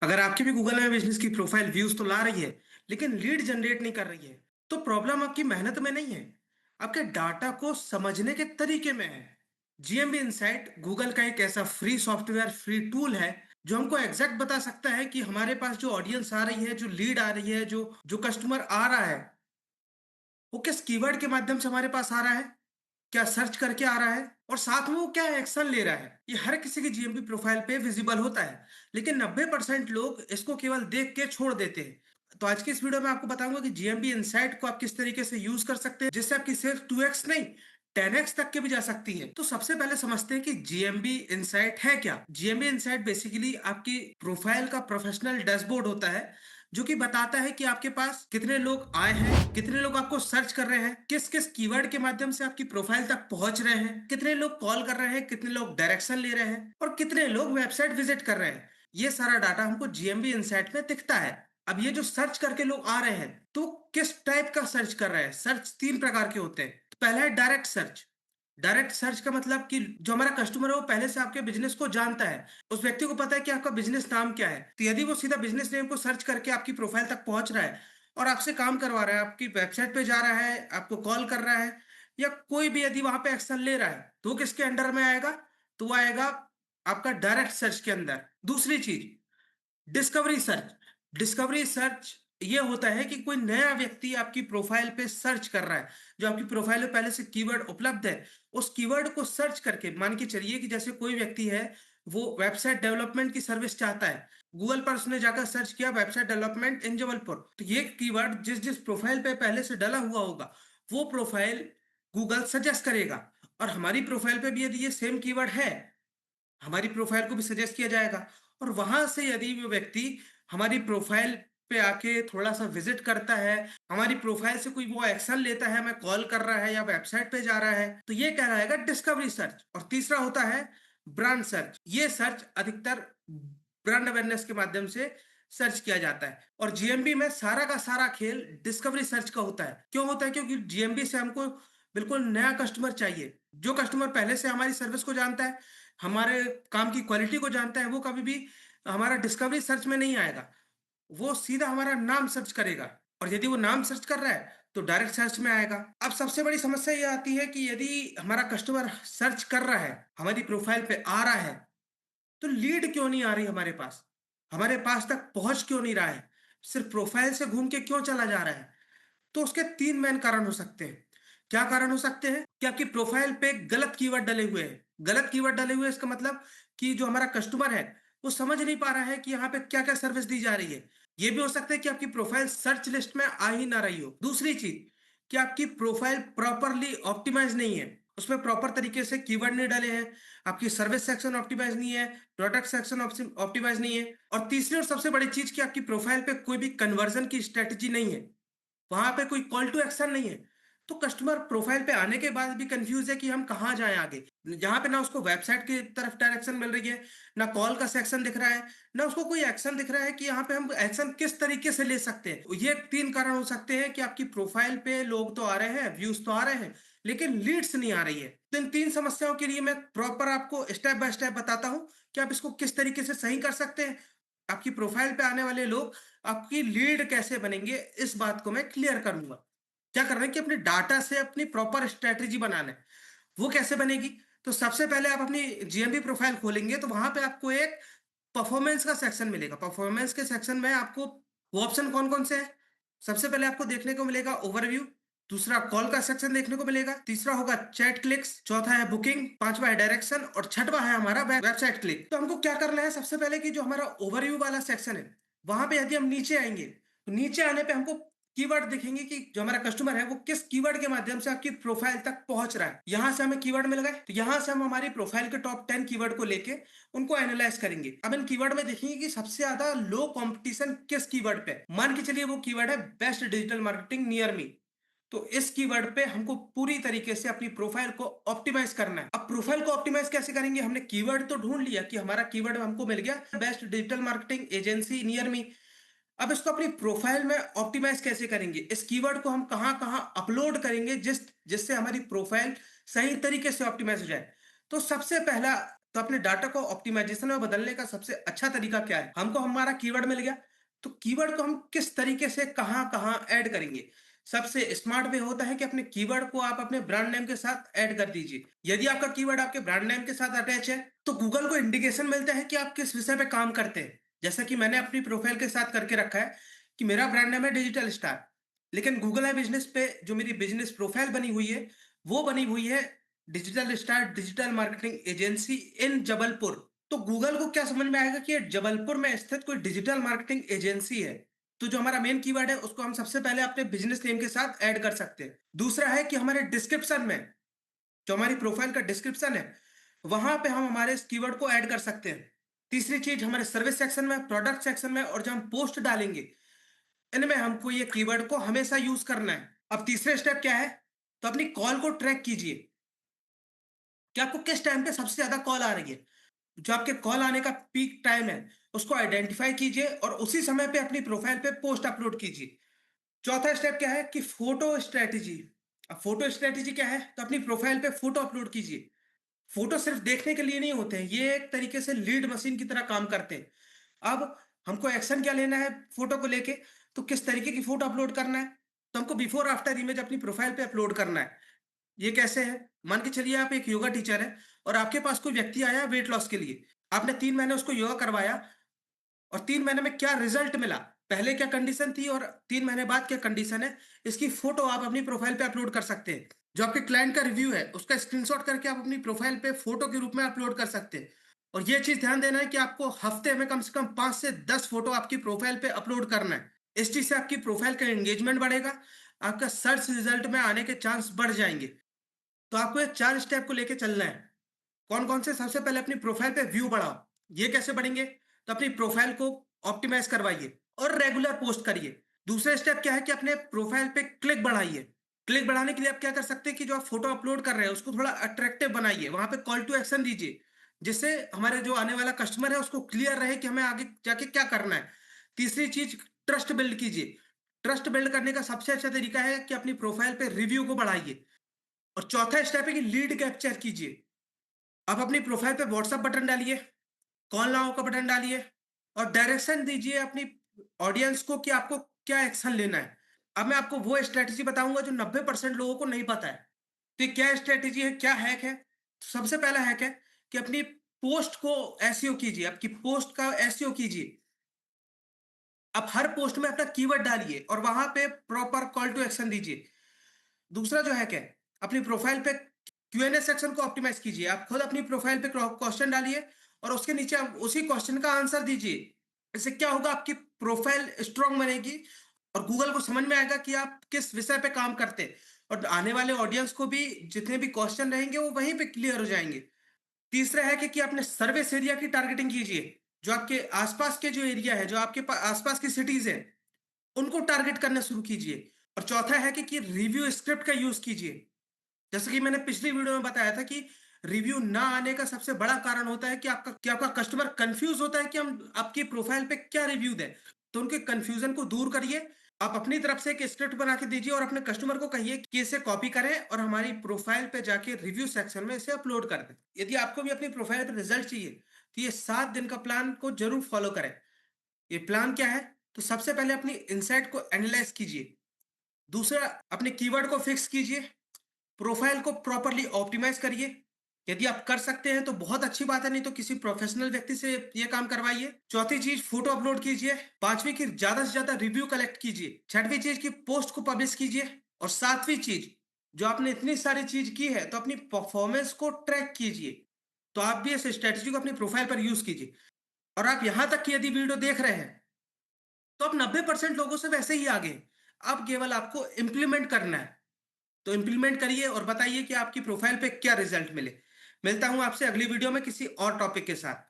अगर आपकी भी गूगल में बिजनेस की प्रोफाइल व्यूज तो ला रही है, लेकिन लीड जनरेट नहीं कर रही है, तो प्रॉब्लम आपकी मेहनत में नहीं है, आपके डाटा को समझने के तरीके में है। जीएमबी इनसाइट गूगल का एक ऐसा फ्री सॉफ्टवेयर, फ्री टूल है जो हमको एग्जैक्ट बता सकता है कि हमारे पास जो ऑडियंस आ रही है, जो लीड आ रही है, जो जो कस्टमर आ रहा है, वो किस कीवर्ड के माध्यम से हमारे पास आ रहा है, क्या सर्च करके आ रहा है, और साथ में वो क्या एक्शन ले रहा है। ये हर किसी की जीएमपी प्रोफाइल पे विजिबल होता है, लेकिन 90% लोग इसको केवल देख के छोड़ देते हैं। तो आज की इस वीडियो में आपको बताऊंगा कि जीएमपी इनसाइट को आप किस तरीके से यूज कर सकते हैं, जिससे आपकी सेल्स 2x नहीं, 10x तक के भी जा सकती है। तो सबसे पहले समझते हैं कि जीएमबी इनसाइट है क्या। जीएमबी इनसाइट बेसिकली आपकी प्रोफाइल का प्रोफेशनल डैशबोर्ड होता है, जो कि बताता है कि आपके पास कितने लोग आए हैं, कितने लोग आपको सर्च कर रहे हैं, किस किस कीवर्ड के माध्यम से आपकी प्रोफाइल तक पहुंच रहे हैं, कितने लोग कॉल कर रहे हैं, कितने लोग डायरेक्शन ले रहे हैं, और कितने लोग वेबसाइट विजिट कर रहे हैं। ये सारा डाटा हमको जीएमबी इनसाइट में दिखता है। अब ये जो सर्च करके लोग आ रहे हैं, तो किस टाइप का सर्च कर रहे हैं। सर्च तीन प्रकार के होते हैं। तो पहला है डायरेक्ट सर्च। डायरेक्ट सर्च का मतलब कि जो हमारा कस्टमर है वो पहले से आपके बिजनेस को जानता है, उस व्यक्ति को पता है कि आपका बिजनेस नाम क्या है। तो यदि वो सीधा बिजनेस नेम को सर्च करके आपकी प्रोफाइल तक पहुंच रहा है और आपसे काम करवा रहा है, आपकी वेबसाइट पे जा रहा है, आपको कॉल कर रहा है, या कोई भी यदि वहां पे एक्शन ले रहा है, तो वो किसके अंडर में आएगा? तो वो आएगा आपका डायरेक्ट सर्च के अंदर। दूसरी चीज, डिस्कवरी सर्च। डिस्कवरी सर्च ये होता है कि कोई नया व्यक्ति आपकी प्रोफाइल पे सर्च कर रहा है, जो आपकी प्रोफाइल में पहले से कीवर्ड उपलब्ध है, उस कीवर्ड को सर्च करके, मान के चलिए कि जैसे कोई व्यक्ति है, वो वेबसाइट डेवलपमेंट की सर्विस चाहता है, गूगल पर उसने जाकर सर्च किया वेबसाइट डेवलपमेंट इन जबलपुर, तो ये कीवर्ड जिस जिस प्रोफाइल पे पहले से डला हुआ होगा, वो प्रोफाइल गूगल सजेस्ट करेगा। और हमारी प्रोफाइल पे भी यदि ये सेम कीवर्ड है, हमारी प्रोफाइल को भी सजेस्ट किया जाएगा। और वहां से यदि वो व्यक्ति हमारी प्रोफाइल पे आके थोड़ा सा विजिट करता है, हमारी प्रोफाइल से कोई वो एक्शन लेता है, हमें कॉल कर रहा है या वेबसाइट पे जा रहा है, तो ये कहलाएगा डिस्कवरी सर्च। और तीसरा होता है ब्रांड सर्च। ये सर्च अधिकतर ब्रांड अवेयरनेस के माध्यम से सर्च किया जाता है। और जीएमबी में सारा का सारा खेल डिस्कवरी सर्च का होता है। क्यों होता है? क्योंकि जीएमबी से हमको बिल्कुल नया कस्टमर चाहिए। जो कस्टमर पहले से हमारी सर्विस को जानता है, हमारे काम की क्वालिटी को जानता है, वो कभी भी हमारा डिस्कवरी सर्च में नहीं आएगा। वो सीधा हमारा नाम सर्च करेगा, और यदि वो नाम सर्च कर रहा है तो डायरेक्ट सर्च में आएगा। अब सबसे बड़ी समस्या ये आती है कि यदि हमारा कस्टमर सर्च कर रहा है, हमारी प्रोफाइल पे आ रहा है, तो लीड क्यों नहीं आ रही हमारे पास, हमारे पास तक पहुंच क्यों नहीं रहा है, सिर्फ प्रोफाइल से घूम के क्यों चला जा रहा है? तो उसके तीन मेन कारण हो सकते हैं। क्या कारण हो सकते हैं? कि आपकी प्रोफाइल पे गलत कीवर्ड डले हुए हैं। गलत कीवर्ड डले हुए हैं, इसका मतलब कि जो हमारा कस्टमर है, वो समझ नहीं पा रहा है कि यहाँ पे क्या क्या सर्विस दी जा रही है। ये भी हो सकता है कि आपकी प्रोफाइल सर्च लिस्ट में आ ही ना रही हो। दूसरी चीज, कि आपकी प्रोफाइल प्रॉपरली ऑप्टिमाइज नहीं है, उसमें प्रॉपर तरीके से कीवर्ड नहीं डाले हैं, आपकी सर्विस सेक्शन ऑप्टिमाइज नहीं है, प्रोडक्ट सेक्शन ऑप्टिमाइज नहीं है, और तीसरी और सबसे बड़ी चीज कि आपकी प्रोफाइल पे कोई भी कन्वर्जन की स्ट्रेटेजी नहीं है, वहां पे कोई कॉल टू एक्शन नहीं है। तो कस्टमर प्रोफाइल पे आने के बाद भी कंफ्यूज है कि हम कहाँ जाएं आगे। यहाँ पे ना उसको वेबसाइट की तरफ डायरेक्शन मिल रही है, ना कॉल का सेक्शन दिख रहा है, ना उसको कोई एक्शन दिख रहा है कि यहाँ पे हम एक्शन किस तरीके से ले सकते हैं। ये तीन कारण हो सकते हैं कि आपकी प्रोफाइल पे लोग तो आ रहे हैं, व्यूज तो आ रहे हैं, लेकिन लीड्स नहीं आ रही है। तो इन तीन समस्याओं के लिए मैं प्रॉपर आपको स्टेप बाय स्टेप बताता हूँ कि आप इसको किस तरीके से सही कर सकते हैं। आपकी प्रोफाइल पे आने वाले लोग आपकी लीड कैसे बनेंगे, इस बात को मैं क्लियर करूंगा। क्या करना है कि अपने डाटा से अपनी प्रॉपर स्ट्रेटेजी बनाना है। वो कैसे बनेगी? तो सबसे पहले आप अपनी जीएमबी प्रोफाइल खोलेंगे, तो वहां पे आपको एक परफॉर्मेंस का सेक्शन मिलेगा। परफॉर्मेंस के सेक्शन में आपको वो ऑप्शन कौन कौन से हैं? सबसे पहले आपको देखने को मिलेगा ओवरव्यू, दूसरा कॉल का सेक्शन देखने को मिलेगा, तीसरा होगा चैट क्लिक्स, चौथा है बुकिंग, पांचवा है डायरेक्शन, और छठवा है हमारा वेबसाइट क्लिक। तो हमको क्या करना है? सबसे पहले कि जो हमारा ओवरव्यू वाला सेक्शन है, वहां पे यदि हम नीचे आएंगे, तो नीचे आने पे हमको कीवर्ड दिखेंगे कि जो हमारा कस्टमर है वो किस कीवर्ड के माध्यम से आपकी प्रोफाइल तक पहुंच रहा है। यहां से हमें कीवर्ड मिल गए, तो यहां से हम हमारी प्रोफाइल के टॉप 10 कीवर्ड को लेके उनको एनालाइज करेंगे। अब इन कीवर्ड में देखेंगे कि सबसे ज्यादा लो कंपटीशन किस कीवर्ड पे है। मान के चलिए वो कीवर्ड है best digital marketing near me. तो इस कीवर्ड पे हमको पूरी तरीके से अपनी प्रोफाइल को ऑप्टिमाइज करना है। अब प्रोफाइल को ऑप्टिमाइज कैसे करेंगे? हमने कीवर्ड तो ढूंढ लिया कि हमारा कीवर्ड हमको मिल गया best digital marketing agency near me. अब इसको अपनी प्रोफाइल में ऑप्टिमाइज कैसे करेंगे? इस कीवर्ड को हम कहां कहां अपलोड करेंगे जिससे हमारी प्रोफाइल सही तरीके से ऑप्टिमाइज हो जाए। तो सबसे पहला तो अपने डाटा को ऑप्टिमाइजेशन में बदलने का सबसे अच्छा तरीका क्या है? हमको हमारा कीवर्ड मिल गया, तो कीवर्ड को हम किस तरीके से कहाँ-कहाँ ऐड करेंगे? सबसे स्मार्ट वे होता है कि अपने कीवर्ड को आप अपने ब्रांड नेम के साथ ऐड कर दीजिए। यदि आपका कीवर्ड आपके ब्रांड नेम के साथ अटैच है, तो गूगल को इंडिकेशन मिलता है कि आप किस विषय पे काम करते हैं। जैसा कि मैंने अपनी प्रोफाइल के साथ करके रखा है कि मेरा ब्रांड नेम है डिजिटल स्टार। लेकिन गूगल माय बिज़नेस पे जो मेरी बिज़नेस प्रोफाइल बनी हुई है, वो बनी हुई है digital star digital marketing agency in Jabalpur. तो गूगल को क्या समझ में आएगा कि ये जबलपुर में स्थित कोई डिजिटल मार्केटिंग एजेंसी है। तो जो हमारा मेन कीवर्ड है उसको हम सबसे पहले अपने बिज़नेस नेम के साथ ऐड कर सकते हैं। दूसरा है कि हमारे डिस्क्रिप्शन में जो हमारी प्रोफाइल का डिस्क्रिप्शन है, वहाँ पे हम हमारे इस कीवर्ड को ऐड कर सकते हैं। तीसरी चीज़ हमारे सर्विस सेक्शन में, प्रोडक्ट सेक्शन में और जब हम पोस्ट डालेंगे, इनमें हमको ये कीवर्ड को हमेशा यूज़ करना है। अब तीसरा स्टेप क्या है? तो अपनी कॉल को ट्रैक कीजिए कि आपको किस टाइम पे सबसे ज़्यादा कॉल आ रही है। जो आपके कॉल आने का पीक टाइम है, उसको आइडेंटिफ़ाई कीजिए और उसी समय पे अपनी प्रोफाइल पे पोस्ट अपलोड कीजिए। चौथा स्टेप क्या है कि फ़ोटो स्ट्रैटेजी। अब फ़ोटो स्ट्रैटेजी क्या है? तो अपनी प्रोफाइल पे फ़ोटो अपलोड कीजिए। फ़ोटो सिर्फ़ देखने के लिए नहीं होते हैं, ये एक तरीके से लीड मशीन की तरह काम करते हैं। अब हमको एक्शन क्या लेना है फ़ोटो को लेके, तो किस तरीके की फ़ोटो अपलोड करना है? तो हमको बिफ़ोर आफ्टर इमेज अपनी प्रोफाइल पे अपलोड करना है। ये कैसे है? मान के चलिए आप एक योगा टीचर हैं और आपके पास कोई व्यक्ति आया वेट लॉस के लिए। आपने 3 महीने उसको योगा करवाया और 3 महीने में क्या रिज़ल्ट मिला? पहले क्या कंडीशन थी और 3 महीने बाद क्या कंडीशन है? इसकी फ़ोटो आप अपनी प्रोफ़ाइल पे अपलोड कर सकते हैं। जो आपके क्लाइंट का रिव्यू है, उसका स्क्रीनशॉट करके आप अपनी प्रोफ़ाइल पे फ़ोटो के रूप में अपलोड कर सकते हैं। और ये चीज़ ध्यान देना है कि आपको हफ़्ते में कम से कम 5 से 10 फ़ोटो आपकी प्रोफ़ाइल पे अपलोड करना है। इस चीज़ से आपकी प्रोफ़ाइल का एंगेजमेंट बढ़ेगा, आपका सर्च रिज़ल्ट में आने के चांस बढ़ जाएँगे। तो आपको ये 4 स्टेप को लेके चलना है। कौन-कौन से? सबसे पहले अपनी प्रोफाइल पे व्यू बढ़ाओ। ये कैसे बढ़ेंगे? तो अपनी प्रोफाइल को ऑप्टिमाइज़ करवाइए और रेगुलर पोस्ट करिए। दूसरा स्टेप क्या है कि अपने प्रोफाइल पे क्लिक बढ़ाइए। क्लिक बढ़ाने के लिए आप क्या कर सकते हैं कि जो आप फ़ोटो अपलोड कर रहे हैं, उसको थोड़ा अट्रैक्टिव बनाइए। वहाँ पे कॉल टू एक्शन दीजिए, जिससे हमारे जो आने वाला कस्टमर है, उसको क्लियर रहे कि हमें आगे जाके क्या करना है। तीसरी चीज़, ट्रस्ट बिल्ड कीजिए। ट्रस्ट बिल्ड करने का सबसे अच्छा तरीका है कि अपनी प्रोफाइल पे रिव्यू को बढ़ाइए। और चौथा स्टेप है कि लीड कैप्चर कीजिए। आप अपनी प्रोफाइल पे व्हाट्सएप बटन डालिए, कॉल नाउ का बटन डालिए और डायरेक्शन दीजिए अपनी ऑडियंस को कि आपको क्या एक्शन लेना है। अब मैं आपको वो स्ट्रैटेजी बताऊँगा जो 90% लोगों को नहीं पता है। तो ये क्या स्ट्रैटेजी है, क्या हैक है? सबसे पहला हैक है कि अपनी पोस्ट को एसईओ कीजिए, आपकी पोस्ट का एसईओ कीजिए। आप हर पोस्ट में अपना कीवर्ड डालिए और वहाँ पे प्रॉपर कॉल टू एक्शन दीजिए। दूसरा जो हैक है, अपनी प्रोफाइल पे क्यूएनए सेक्शन को ऑप्टिमाइज कीजिए। आप खुद अपनी प्रोफाइल पे क्वेश्चन डालिए और उसके नीचे आप उसी क्वेश्चन का आंसर दीजिए। इससे क्या होगा, आपकी प्रोफाइल स्ट्रांग बनेगी और गूगल को समझ में आएगा कि आप किस विषय पे काम करते हैं और आने वाले ऑडियंस को भी जितने भी क्वेश्चन रहेंगे वो वहीं पे क्लियर हो जाएँगे। तीसरा है कि अपने सर्विस एरिया की टारगेटिंग कीजिए। जो आपके आस-पास के जो एरिया है, जो आपके आस-पास की सिटीज़ हैं, उनको टारगेट करना शुरू कीजिए। और चौथा है कि रिव्यू स्क्रिप्ट का यूज़ कीजिए। जैसे कि मैंने पिछली वीडियो में बताया था कि रिव्यू ना आने का सबसे बड़ा कारण होता है कि आपका कस्टमर कंफ्यूज होता है कि हम आपकी प्रोफाइल पे क्या रिव्यू दें। तो उनके कंफ्यूजन को दूर करिए। आप अपनी तरफ से एक स्क्रिप्ट बना के दीजिए और अपने कस्टमर को कहिए कि इसे कॉपी करें और हमारी प्रोफाइल पे जाके रिव्यू सेक्शन में इसे अपलोड कर दें। यदि आपको भी अपनी प्रोफाइल पे रिजल्ट चाहिए, तो ये 7 दिन का प्लान को जरूर फॉलो करें। ये प्लान क्या है? तो सबसे पहले अपनी इनसाइट को एनालाइज कीजिए। दूसरा, अपने कीवर्ड को फिक्स कीजिए। प्रोफाइल को प्रॉपर्ली ऑप्टिमाइज करिए। यदि आप कर सकते हैं तो बहुत अच्छी बात है, नहीं तो किसी प्रोफेशनल व्यक्ति से ये काम करवाइए। चौथी चीज, फोटो अपलोड कीजिए। पांचवी की ज्यादा से ज्यादा रिव्यू कलेक्ट कीजिए। छठवीं चीज की पोस्ट को पब्लिश कीजिए। और सातवीं चीज, जो आपने इतनी सारी चीज की है तो अपनी परफॉर्मेंस को ट्रैक कीजिए। तो आप भी इस स्ट्रेटजी को अपनी प्रोफाइल पर यूज कीजिए। और आप यहां तक की यदि वीडियो देख रहे हैं तो आप 90% लोगों से वैसे ही आगे हैं। अब केवल आपको इम्प्लीमेंट करना है। तो इम्प्लीमेंट करिए और बताइए कि आपकी प्रोफाइल पे क्या रिजल्ट मिले। मिलता हूं आपसे अगली वीडियो में किसी और टॉपिक के साथ।